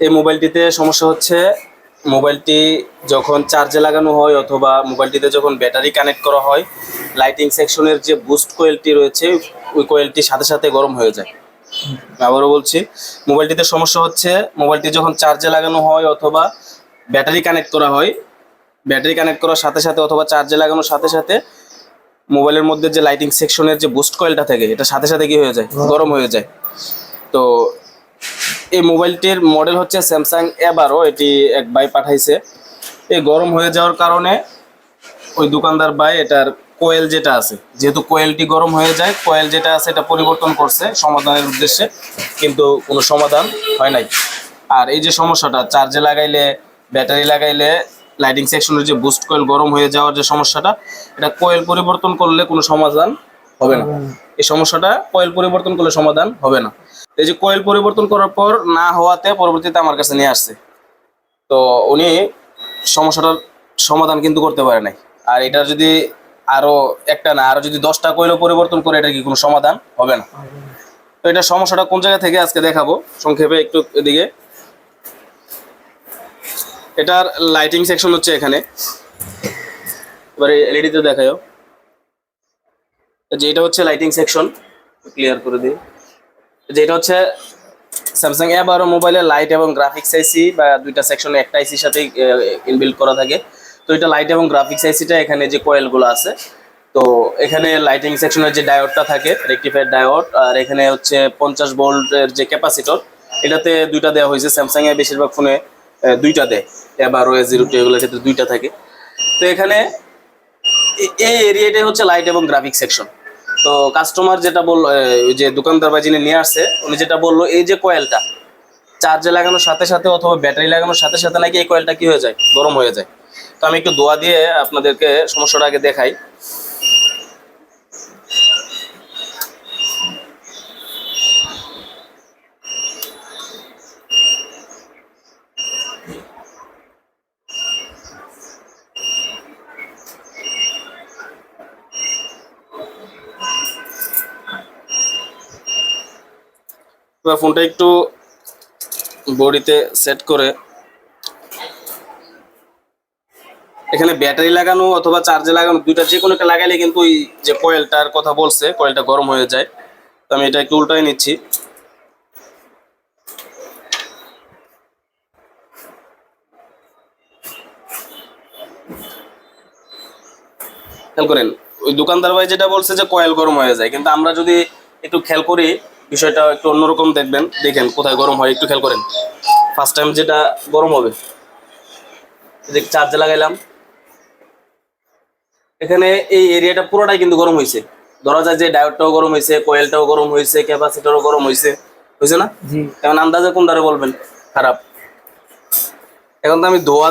এই মোবাইলটিতে সমস্যা হচ্ছে, মোবাইলটি যখন চার্জে লাগানো হয় অথবা মোবাইলটিতে যখন ব্যাটারি কানেক্ট করা হয়, লাইটিং সেকশনের যে বুস্ট কয়েলটি রয়েছে ওই কয়েলটি সাথে সাথে গরম হয়ে যায়। আবারও বলছি, মোবাইলটিতে সমস্যা হচ্ছে, মোবাইলটি যখন চার্জে লাগানো হয় অথবা ব্যাটারি কানেক্ট করা হয়, ব্যাটারি কানেক্ট করার সাথে সাথে অথবা চার্জে লাগানোর সাথে সাথে মোবাইলের মধ্যে যে লাইটিং সেকশনের যে বুস্ট কয়েলটা থাকে এটা সাথে সাথে কি হয়ে যায়, গরম হয়ে যায়। তো এই মোবাইলটির মডেল হচ্ছে স্যামসাং A12, এটি এক ভাই পাঠাইছে। এই গরম হয়ে যাওয়ার কারণে ওই দোকানদার ভাই এটার কোয়েল যেটা আছে, যেহেতু কোয়েলটি গরম হয়ে যায়, কোয়েল যেটা আছে এটা পরিবর্তন করছে সমাধানের উদ্দেশ্যে, কিন্তু কোনো সমাধান হয় নাই। আর এই যে সমস্যাটা চার্জে লাগাইলে ব্যাটারি লাগাইলে লাইটিং সেকশনের যে বুস্ট কয়েল গরম হয়ে যাওয়ার যে সমস্যাটা, এটা কোয়েল পরিবর্তন করলে কোনো সমাধান হবে না। এই সমস্যাটা কোয়েল পরিবর্তন করলে সমাধান হবে না। এই যে কোয়েল পরিবর্তন করার পর না হওয়াতে পরবর্তীতে আমার কাছে নিয়ে আসছে, তো উনি সমস্যাটার সমাধান কিন্তু করতে পারে নাই। আর এটা যদি আরো একটা না আরো যদি 10টা কোয়েলও পরিবর্তন করে, এটা কি কোনো সমাধান হবে না। তো এটা সমস্যাটা কোন জায়গা থেকে আজকে দেখাবো সংক্ষেপে একটু। এদিকে এটার লাইটিং সেকশন হচ্ছে এখানে, এবারে এলইডিতে দেখায়ও যে এটা হচ্ছে লাইটিং সেকশন, ক্লিয়ার করে দিই। যে এটা হচ্ছে স্যামসাং A12 মোবাইলের লাইট এবং গ্রাফিক্স আইসি, বা দুইটা সেকশনে একটা আইসির সাথেই ইনবিল্ট করা থাকে। তো এটা লাইট এবং গ্রাফিক্স আইসিটা, এখানে যে কয়েলগুলো আছে, তো এখানে লাইটিং সেকশনের যে ডায়োডটা থাকে রেকটিফায়ার ডায়োড, আর এখানে হচ্ছে 50 ভোল্টের যে ক্যাপাসিটর, এটাতে দুইটা দেওয়া হয়েছে। স্যামসাং এর বেশিরভাগ ফোনে দুইটা দেয়, A12 A02 এগুলোর ক্ষেত্রে দুইটা থাকে। তো এখানে এই এরিয়াটাই হচ্ছে লাইট এবং গ্রাফিক্স সেকশন। তো কাস্টমার যেটা বললো, ওই যে দোকানদার বা যিনি নিয়ে আসছে উনি যেটা বললো, এই যে কয়েলটা চার্জে লাগানোর সাথে সাথে অথবা ব্যাটারি লাগানোর সাথে সাথে নাকি এই কয়েলটা কি হয়ে যায়, গরম হয়ে যায়। তো আমি একটু দোয়া দিয়ে আপনাদেরকে সমস্যাটা আগে দেখাই। এবার ফোনটা একটু বডিতে সেট করে এখানে ব্যাটারি লাগানো অথবা চার্জে লাগানো দুইটা যে কোনো একটা লাগাইলে কিন্তু ওই যে কয়েলটার কথা বলছে কয়েলটা গরম হয়ে যায়। তো আমি এটা একটু উল্টাই নিচ্ছি। খেয়াল করেন, ওই দোকানদার ভাই যেটা বলছে যে কয়েল গরম হয়ে যায়, কিন্তু আমরা যদি একটু খেয়াল করি বিষয়টা একটু অন্যরকম দেখবেন। দেখেন কোথায় গরম হয়, একটু খেয়াল করেন। ফার্স্ট টাইম যেটা গরম হবে, যে চার্জে লাগাইলাম, এখানে এই এরিয়াটা পুরোটাই কিন্তু গরম হয়েছে। ধরা যায় যে ডায়োডটাও গরম হয়েছে, কোয়েলটাও গরম হয়েছে, ক্যাপাসিটরও গরম হয়েছে, হয়েছে না? এখন আন্দাজে কোনটারে বলবেন খারাপ? এখন তো আমি ধোয়া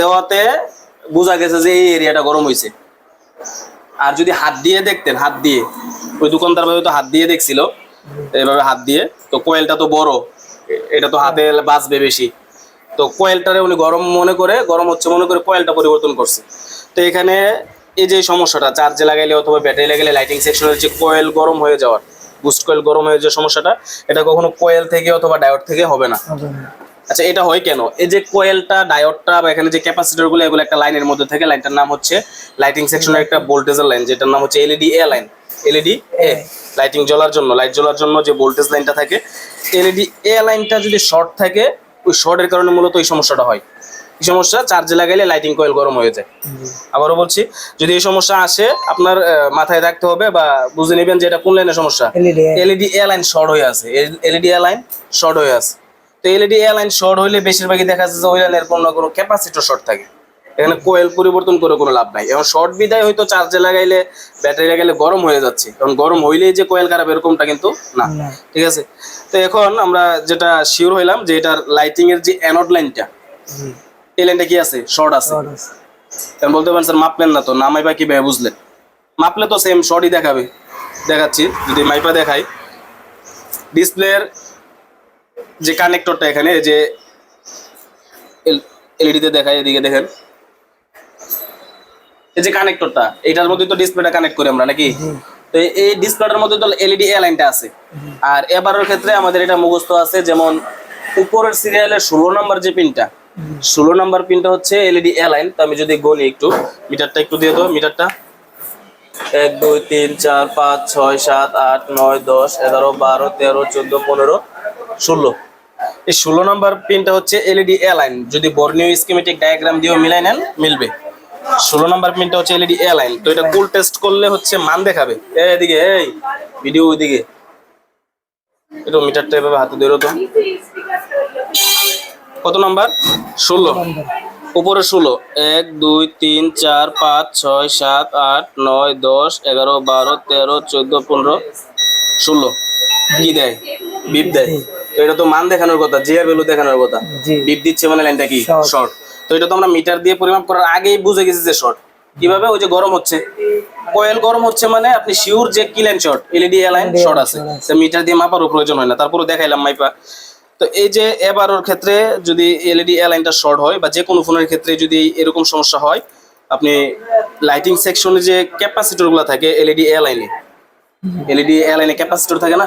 দেওয়াতে বোঝা গেছে যে এই এরিয়াটা গরম হয়েছে। আর যদি হাত দিয়ে দেখতেন, হাত দিয়ে ওই দোকানদার ভাই তো হাত দিয়ে দেখছিল এইভাবে হাত দিয়ে, তো কোয়েলটা তো বড়, এটা তো হাতে বাজবে বেশি। তো কোয়েলটারে উনি গরম হচ্ছে মনে করে কোয়েলটা পরিবর্তন করছে। তো এখানে এই যে সমস্যাটা চার্জে লাগাইলে অথবা ব্যাটারি লাগাইলে লাইটিং সেকশনের যে কোয়েল গরম হয়ে যাওয়ার, বুস্ট কোয়েল গরম হয়ে যে সমস্যাটা, এটা কখনো কোয়েল থেকে অথবা ডায়োড থেকে হবে না। আচ্ছা, এটা হয় কেন? এই যে কোয়েলটা, ডায়োডটা বা এখানে যে ক্যাপাসিটরগুলো, এগুলো একটা লাইনের মধ্যে থেকে, লাইনটার নাম হচ্ছে লাইটিং সেকশনের একটা ভোল্টেজের লাইন, যেটার নাম হচ্ছে এলইডি এ লাইন। এলইডি এ লাইটিং জ্বলার জন্য, লাইট জ্বলার জন্য যে ভোল্টেজ লাইনটা থাকে, এলইডি এ লাইনটা যদি শর্ট থাকে, ওই শর্টের কারণে মূলত এই সমস্যাটা হয়। এই সমস্যা চার্জে লাগাইলে লাইটিং কয়েল গরম হয়ে যায়। আবারও বলছি, যদি এই সমস্যা আসে আপনার মাথায় রাখতে হবে বা বুঝে নেবেন যে এটা কোন লাইনের সমস্যা। এলইডি এ লাইন শর্ট হয়ে আছে, এলইডি এ লাইন শর্ট হয়ে আছে। তো এলইডি এ লাইন শর্ট হইলে বেশিরভাগই দেখা যাচ্ছে যে ওই লাইনের কোনো না কোনো ক্যাপাসিটর শর্ট থাকে, এখানে কোয়েল পরিবর্তন করে কোনো লাভ নাই। এখন শর্ট বিদায় হয়তো চার্জে লাগাইলে ব্যাটারি লাগাইলে গরম হয়ে যাচ্ছে, কারণ গরম হইলেই যে কোয়েল খারাপ এরকমটা কিন্তু না। ঠিক আছে, তো এখন আমরা যেটা শিওর হইলাম যে এটার লাইটিং এর যে অ্যানোড লাইনটা, এই লাইনটা কি আছে, শর্ট আছে। এখন বলতে পারেন স্যার মাপলেন না তো, না মাইপা কিভাবে বুঝলেন? মাপলে তো সেম শর্টই দেখাবে। দেখাচ্ছি, যদি মাইপা দেখাই, ডিসপ্লের যে কানেক্টরটা এখানে, যে এলইডিতে দেখায়, এদিকে দেখেন, এই যে কানেক্টরটা, এটার মধ্যে তো ডিসপ্লেটা কানেক্ট করি আমরা নাকি? তো এই ডিসপ্লেটার মধ্যে তো এলইডি এ লাইনটা আছে। আর A12 ক্ষেত্রে আমাদের এটা মুখস্থ আছে, যেমন উপরের সিরিয়ালের 16 নাম্বার যে পিনটা, 16 নাম্বার পিনটা হচ্ছে এলইডি অ্যালাইন। তো আমি যদি গনি একটু, মিটারটা একটু দিয়ে দাও, মিটারটা 1 2 3 4 5 6 7 8 9 10 11 12 13 14 15 16। এই 16 নাম্বার পিনটা হচ্ছে এলইডি অ্যালাইন। যদি বর্ণীয় স্কিমেটিক ডায়াগ্রাম দিয়েও মিলাই নেন মিলবে। 16 নাম্বার পিনটা হচ্ছে এলইডি অ্যালাইন। তো এটা কুল টেস্ট করলে হচ্ছে মান দেখাবে। এদিকে এই ভিডিও ওইদিকে, এটা মিটারটা এভাবে হাতে ধরো তো। কত নাম্বার? 16। উপরে 16, 1 2 3 4 5 6 7 8 9 10 11 12 13 14 15 16। কি দেয়? বিপ দেয়। তো এটা তো মান দেখানোর কথা, জিআর ভ্যালু দেখানোর কথা। বিপ দিচ্ছে মানে লাইনটা কি শর্ট। তো এটা তো আমরা মিটার দিয়ে পরিমাপ করার আগেই বুঝে গেছি যে শর্ট। কিভাবে? ওই যে গরম হচ্ছে, কয়েল গরম হচ্ছে মানে আপনি শিওর যে কি line short, LED line short আছে। তো মিটার দিয়ে মাপারও প্রয়োজন হয় না, তারপরে দেখাইলাম মাইপা। তো এই যে এবারের ক্ষেত্রে যদি এলইডি লাইনটা শর্ট হয় বা যে কোনো ফোনের ক্ষেত্রে যদি এরকম সমস্যা হয়, আপনি লাইটিং সেকশনে যে ক্যাপাসিটরগুলো থাকে এলইডি লাইনে ক্যাপাসিটর থাকে না,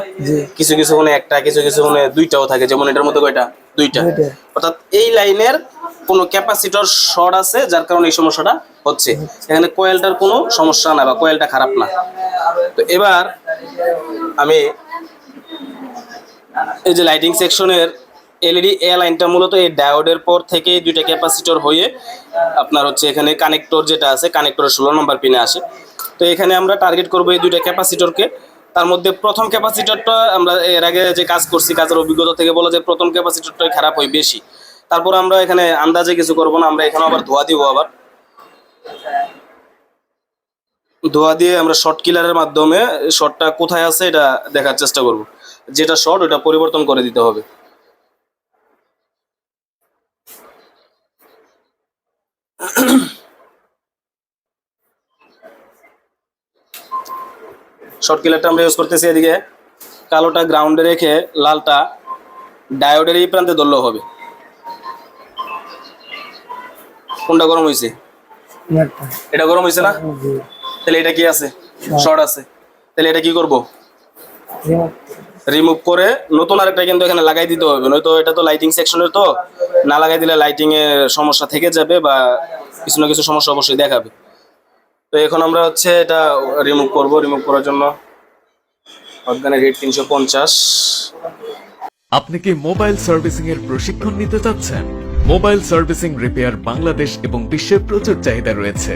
কিছু কিছু ফোনে একটা, কিছু কিছু ফোনে দুইটাও থাকে। যেমন এটার মধ্যে কয়টা? দুইটা। অর্থাৎ এই লাইনের কোনো ক্যাপাসিটর শর্ট আছে, যার কারণে এই সমস্যাটা হচ্ছে। এখানে কোয়েলটার কোনো সমস্যা না বা কোয়েলটা খারাপ না। তো এবার আমি এই যে লাইটিং সেকশনের এলইডি লাইনটা মূলত এই ডায়োডের পর থেকে দুইটা ক্যাপাসিটর হয়ে আপনার হচ্ছে এখানে কানেক্টর যেটা আছে, কানেক্টরের 16 নম্বর পিনে আসে। তো এখানে আমরা টার্গেট করবো এই দুইটা ক্যাপাসিটরকে। তার মধ্যে প্রথম ক্যাপাসিটরটা আমরা এর আগে যে কাজ করছি, কাজের অভিজ্ঞতা থেকে বলা যায় প্রথম ক্যাপাসিটরটাই খারাপ হয় বেশি। তারপর আমরা এখানে আন্দাজে কিছু করবো না, আমরা এখানে আবার ধোয়া দিব। আবার ধোয়া দিয়ে আমরা শর্ট কিলারের মাধ্যমে শর্টটা কোথায় আছে এটা দেখার চেষ্টা করব। যেটা শর্ট ওটা পরিবর্তন করে দিতে হবে। শর্ট কিলারটা আমরা ইউজ করতেছি। এদিকে কালোটা গ্রাউন্ডে রেখে লালটা ডায়োডের এই প্রান্তে ধরলেও হবে। কোনটা গরম হয়েছে? এটা গরম হয়েছে না? তাহলে এটা কি আছে? শর্ট আছে। তাহলে এটা কি করব? রিমুভ করে নতুন আরেকটা কিন্তু এখানে লাগাই দিতে হবে, নয়তো এটা তো লাইটিং সেকশনের, তো না লাগাই দিলে লাইটিং এর সমস্যা থেকে যাবে বা কিছু না কিছু সমস্যা অবশ্যই দেখাবে। তো এখন আমরা হচ্ছে এটা রিমুভ করব। রিমুভ করার জন্য অর্গানের রেট 350। আপনি কি মোবাইল সার্ভিসিং এর প্রশিক্ষণ নিতে চাচ্ছেন? মোবাইল সার্ভিসিং রিপেয়ার বাংলাদেশ এবং বিশ্বের প্রচুর চাহিদা রয়েছে।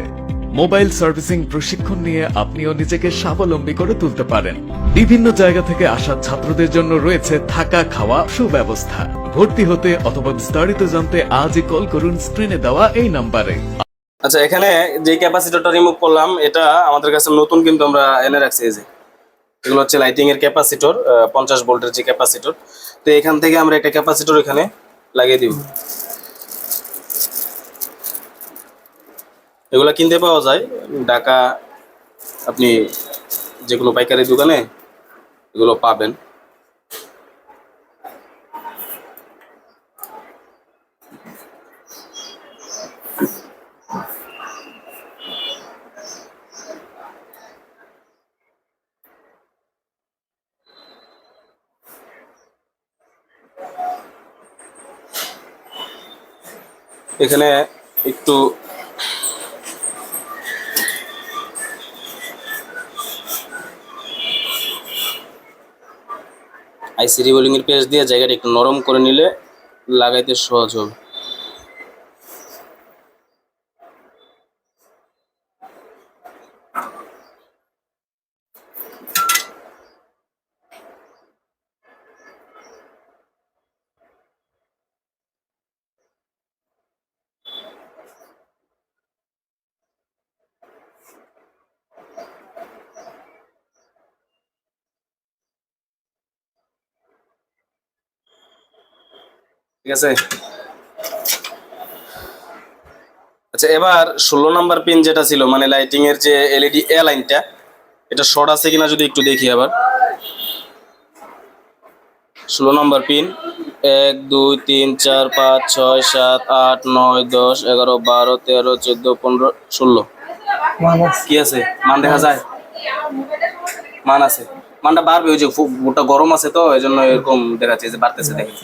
মোবাইল সার্ভিসিং প্রশিক্ষণ নিয়ে আপনিও নিজেকে স্বাবলম্বী করে তুলতে পারেন। বিভিন্ন জায়গা থেকে আসা ছাত্রদের জন্য রয়েছে থাকা খাওয়া সুব্যবস্থা। ভর্তি হতে অথবা বিস্তারিত জানতে আজই কল করুন স্ক্রিনে দেওয়া এই নাম্বারে। আচ্ছা, এখানে যে ক্যাপাসিটরটা রিমুভ করলাম এটা আমাদের কাছে নতুন, কিন্তু আমরা এনে রাখছি। এই যে এগুলো হচ্ছে লাইটিং এর ক্যাপাসিটর, 50 ভোল্টের যে ক্যাপাসিটর। তো এখান থেকে আমরা একটা ক্যাপাসিটর এখানে লাগিয়ে দিব। এগুলো কিনতে পাওয়া যায় ঢাকা, আপনি যে কোনো পাইকারি দোকানে এগুলো পাবেন। এখানে একটু আইসি রিবোলিং এর পেজ দিয়ে জায়গাটা একটু নরম করে নিলে লাগাইতে সহজ হবে। ঠিক আছে। আচ্ছা, এবার 16 নাম্বার পিন যেটা ছিল, মানে লাইটিং এর যে এলইডি লাইনটা, এটা শর্ট আছে কিনা যদি একটু দেখি। আবার 16 নাম্বার পিন 1 2 3 4 5 6 7 8 9 10 11 12 13 14 15 16। কি আছে? মান দেখা যায়? মান আছে। মানটা বাড়বে, ওই যে গোটা গরম আছে তো এই জন্য এরকম দেখাচ্ছে যে বাড়তেছে। দেখেন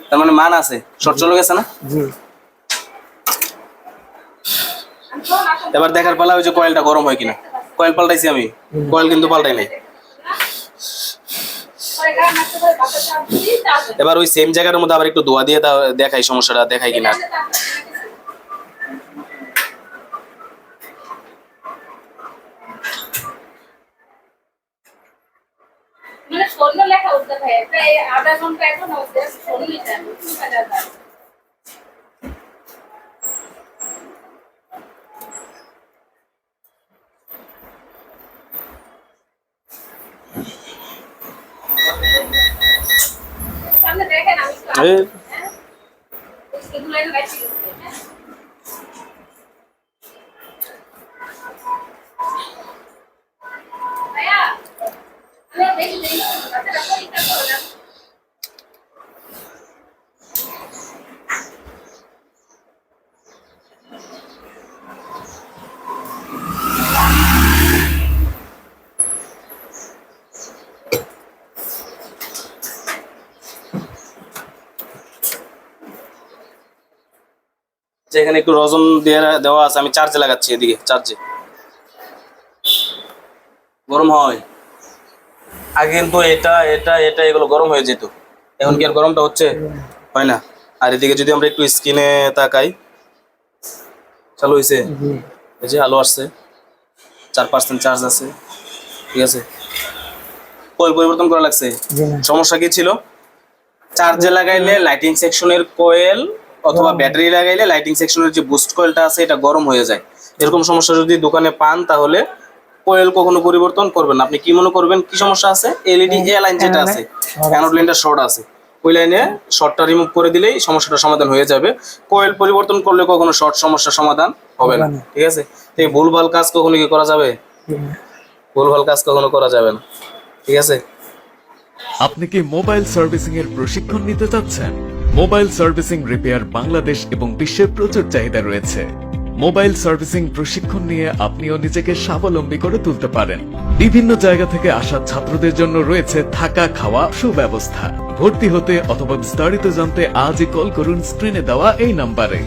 তার মানে মান আছে, শর্ট চলে গেছে না? জি এবার দেখার পালা ওই যে কয়েলটা গরম হয় কিনা। কয়েল পাল্টাইছি আমি, কয়েল কিন্তু পাল্টাই নাই। এবার ওই সেম জায়গার মধ্যে আবার একটু ধোয়া দিয়ে দেখাই সমস্যাটা দেখাই কিনা। মানে শূন্য লেখা উঠতে থাকে তাই আধা ঘন্টা এখন হচ্ছে শূন্য লেখা সামনে দেখেন আমি তো এই এগুলো এনে রাখছি হ্যাঁ ভাইয়া আমি দেখি দেখি আপনারা পরীক্ষা করলাম যে এখানে একটু রজন দিয়ে দেওয়া আছে, আমি চার্জে লাগাচ্ছি, এদিকে চার্জে গরম হয়। আগে কিন্তু এটা এটা এটা এগুলো গরম হয়ে যেত, এখন কি আর গরমটা হচ্ছে? হয় না। আর এদিকে যদি আমরা একটু স্ক্রিনে তাকাই, চালু হয়েছে, জি এই যে আলো আসছে, 4% চার্জ আছে, ঠিক আছে। কয়েল পরিবর্তন করা লাগছে। জি না সমস্যা কি ছিল? চার্জে লাগাইলে লাইটিং সেকশনের কয়েল অথবা ব্যাটারি লাগাইলে লাইটিং সেকশনের যে বুস্ট কয়েলটা আছে এটা গরম হয়ে যায়। এরকম সমস্যা যদি দোকানে পান তাহলে কয়েল কখনো পরিবর্তন করবেন না। আপনি কি মনে করবেন কি সমস্যা আছে? এলইডি এ লাইন যেটা আছে, অ্যানোড লাইনটা শর্ট আছে, ওই লাইনে শর্টটা রিমুভ করে দিলেই সমস্যাটা সমাধান হয়ে যাবে। কয়েল পরিবর্তন করলে কখনো শর্ট সমস্যার সমাধান হবে না, ঠিক আছে। তো এই ভুলভাল কাজ কখনো কি করা যাবে? ভুলভাল কাজ কখনো করা যাবে না, ঠিক আছে। আপনি কি মোবাইল সার্ভিসিং এর প্রশিক্ষণ নিতে চাচ্ছেন? মোবাইল সার্ভিসিং রিপেয়ার বাংলাদেশ এবং বিশ্বের প্রচুর চাহিদা রয়েছে। মোবাইল সার্ভিসিং প্রশিক্ষণ নিয়ে আপনিও নিজেকে স্বাবলম্বী করে তুলতে পারেন। বিভিন্ন জায়গা থেকে আসা ছাত্রদের জন্য রয়েছে থাকা খাওয়া সুব্যবস্থা। ভর্তি হতে অথবা বিস্তারিত জানতে আজই কল করুন স্ক্রিনে দেওয়া এই নাম্বারে।